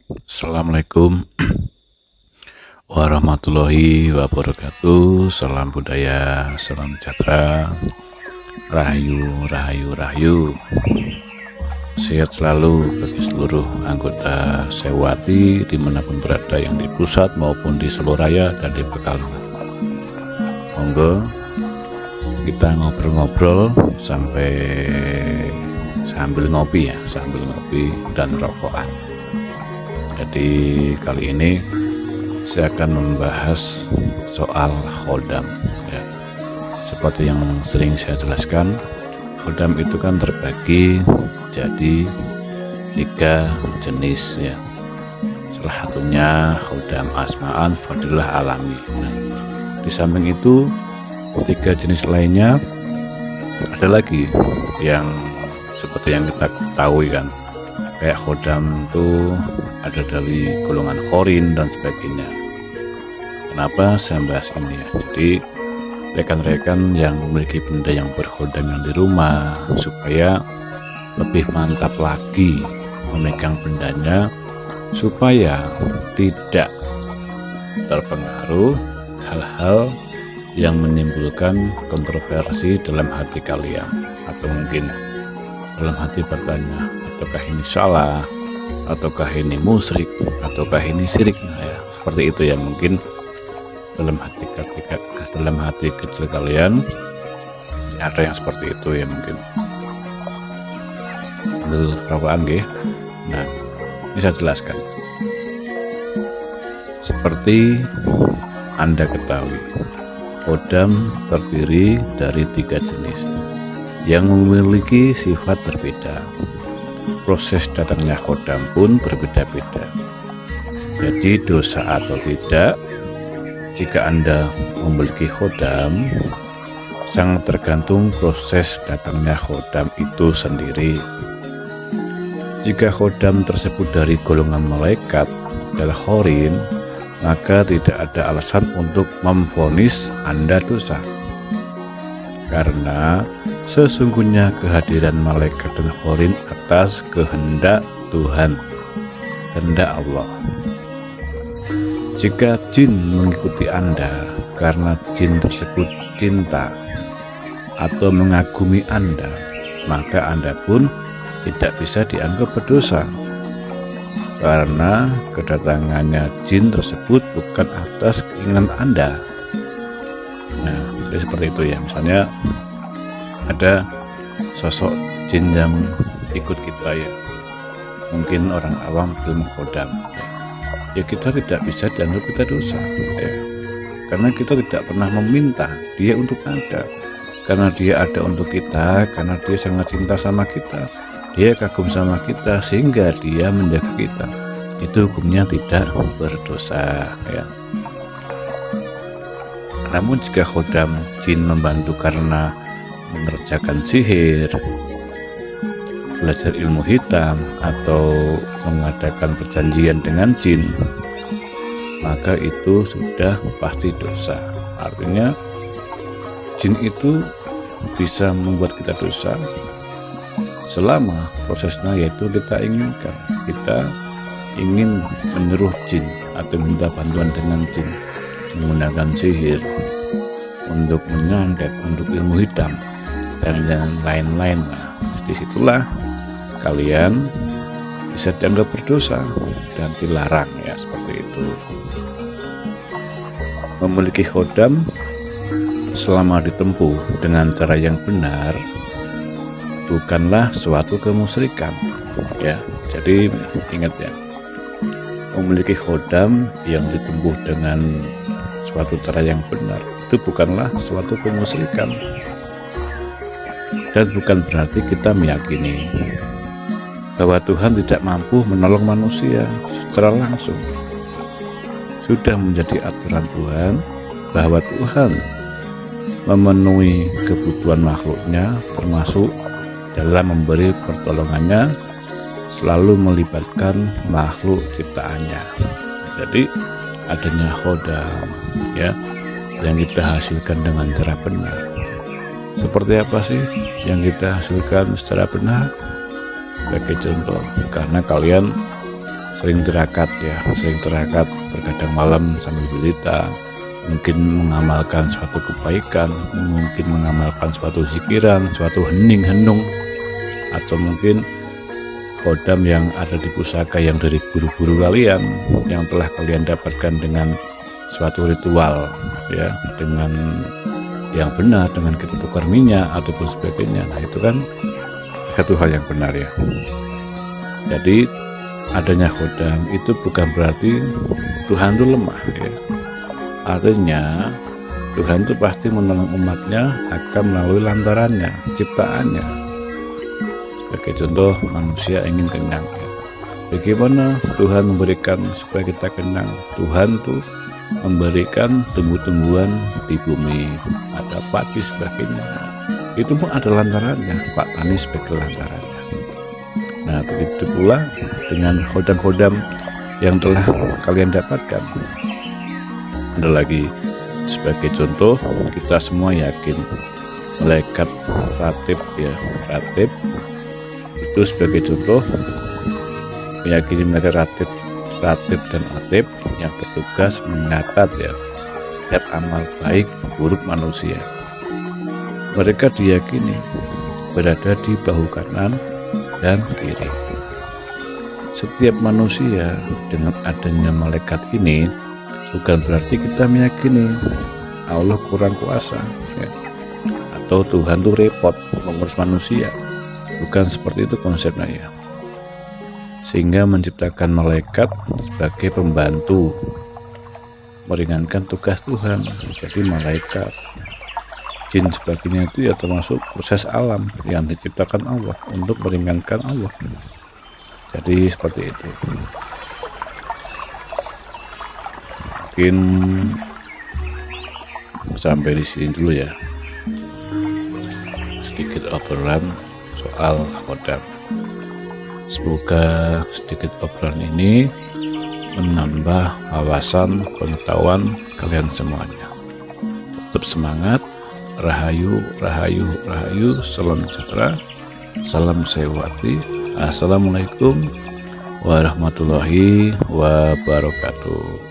Assalamualaikum warahmatullahi wabarakatuh. Salam budaya, salam sejahtera, rahayu, rahayu, rahayu. Sehat selalu bagi seluruh anggota Sewati dimanapun berada, yang di pusat maupun di seluruh raya dan di Pekalongan. Monggo kita ngobrol-ngobrol sambil ngopi dan rokokan. Jadi kali ini saya akan membahas soal khodam ya. Seperti yang sering saya jelaskan, khodam itu kan terbagi jadi 3 jenis ya. Salah satunya khodam asma'an, fadilah, alami. Nah, di samping itu 3 jenis lainnya ada lagi yang seperti yang kita ketahui kan, kayak khodam itu ada dari golongan khorin dan sebagainya. Kenapa saya bahas ini ya? Jadi rekan-rekan yang memiliki benda yang berkhodam yang di rumah, supaya lebih mantap lagi memegang bendanya, supaya tidak terpengaruh hal-hal yang menimbulkan kontroversi dalam hati kalian, atau mungkin dalam hati bertanya, ataukah ini salah, ataukah ini musyrik, ataukah ini syirik. Nah, ya, seperti itu ya. Mungkin dalam hati kecil kalian ada yang seperti itu ya, mungkin ambil rokokan ya. Nah, ini saya jelaskan. Seperti Anda ketahui, khodam terdiri dari 3 jenis yang memiliki sifat berbeda. Proses datangnya khodam pun berbeda-beda. Jadi dosa atau tidak, jika Anda memiliki khodam, sangat tergantung proses datangnya khodam itu sendiri. Jika khodam tersebut dari golongan malaikat dan khorin, maka tidak ada alasan untuk memvonis Anda dosa, karena sesungguhnya kehadiran malaikat dan khorin atas kehendak Tuhan, kehendak Allah. Jika jin mengikuti Anda karena jin tersebut cinta atau mengagumi Anda, maka Anda pun tidak bisa dianggap berdosa, karena kedatangannya jin tersebut bukan atas keinginan Anda. Nah, jadi seperti itu ya. Misalnya ada sosok jin yang ikut kita ya, mungkin orang awam belum khodam ya, kita tidak bisa dianggap kita dosa ya, karena kita tidak pernah meminta dia untuk ada, karena dia ada untuk kita, karena dia sangat cinta sama kita, dia kagum sama kita, sehingga dia menjaga kita. Itu hukumnya tidak berdosa ya. Namun jika khodam jin membantu karena mengerjakan sihir, belajar ilmu hitam, atau mengadakan perjanjian dengan jin, maka itu sudah pasti dosa. Artinya jin itu bisa membuat kita dosa selama prosesnya yaitu kita inginkan. Kita ingin menyuruh jin atau minta bantuan dengan jin, menggunakan sihir untuk menyantet, untuk ilmu hitam dan lain-lain. Nah, disitulah kalian bisa dianggap berdosa dan dilarang ya, seperti itu. Memiliki khodam selama ditempuh dengan cara yang benar bukanlah suatu kemusyrikan ya. Jadi ingat ya, memiliki khodam yang ditempuh dengan suatu cara yang benar itu bukanlah suatu kemusyrikan, dan bukan berarti kita meyakini bahwa Tuhan tidak mampu menolong manusia secara langsung. Sudah menjadi aturan Tuhan bahwa Tuhan memenuhi kebutuhan makhluknya, termasuk dalam memberi pertolongannya selalu melibatkan makhluk ciptaannya. Jadi adanya khodam ya, yang kita hasilkan dengan cara benar. Seperti apa sih yang kita hasilkan secara benar? Sebagai contoh, karena kalian sering tirakat ya, sering tirakat bergadang malam sambil berita, mungkin mengamalkan suatu kebaikan, mungkin mengamalkan suatu zikiran, suatu hening-henung, atau mungkin khodam yang ada di pusaka yang dari guru-guru kalian yang telah kalian dapatkan dengan suatu ritual ya, dengan yang benar, dengan kita tukar minyak ataupun sebagainya. Nah itu kan satu hal yang benar ya. Jadi adanya khodam itu bukan berarti Tuhan itu lemah ya. Artinya Tuhan itu pasti menolong umatnya akan melalui lantarannya, ciptaannya. Sebagai contoh, manusia ingin kenyang ya. Bagaimana Tuhan memberikan supaya kita kenyang? Tuhan tuh memberikan tumbuh-tumbuhan di bumi, ada padi sebagainya. Itu pun ada lantarannya, Pak Tani sebagai lantarannya. Nah begitu pula dengan khodam-khodam yang telah kalian dapatkan. Ada lagi sebagai contoh, kita semua yakin malaikat ratib ya, ratib itu sebagai contoh meyakini mereka ratib dan atib yang bertugas mencatat ya setiap amal baik buruk manusia. Mereka diyakini berada di bahu kanan dan kiri. Setiap manusia dengan adanya malaikat ini bukan berarti kita meyakini Allah kurang kuasa ya, atau Tuhan tuh repot mengurus manusia. Bukan seperti itu konsepnya ya. Sehingga menciptakan malaikat sebagai pembantu meringankan tugas Tuhan. Jadi malaikat, jin sebagainya itu ya termasuk proses alam yang diciptakan Allah untuk meringankan Allah. Jadi seperti itu. Mungkin sampai di sini dulu ya, sedikit obrolan soal khodam. Semoga sedikit obrolan ini menambah wawasan pengetahuan kalian semuanya. Tetap semangat, rahayu, rahayu, rahayu, salam sejahtera, salam sewati. Assalamualaikum warahmatullahi wabarakatuh.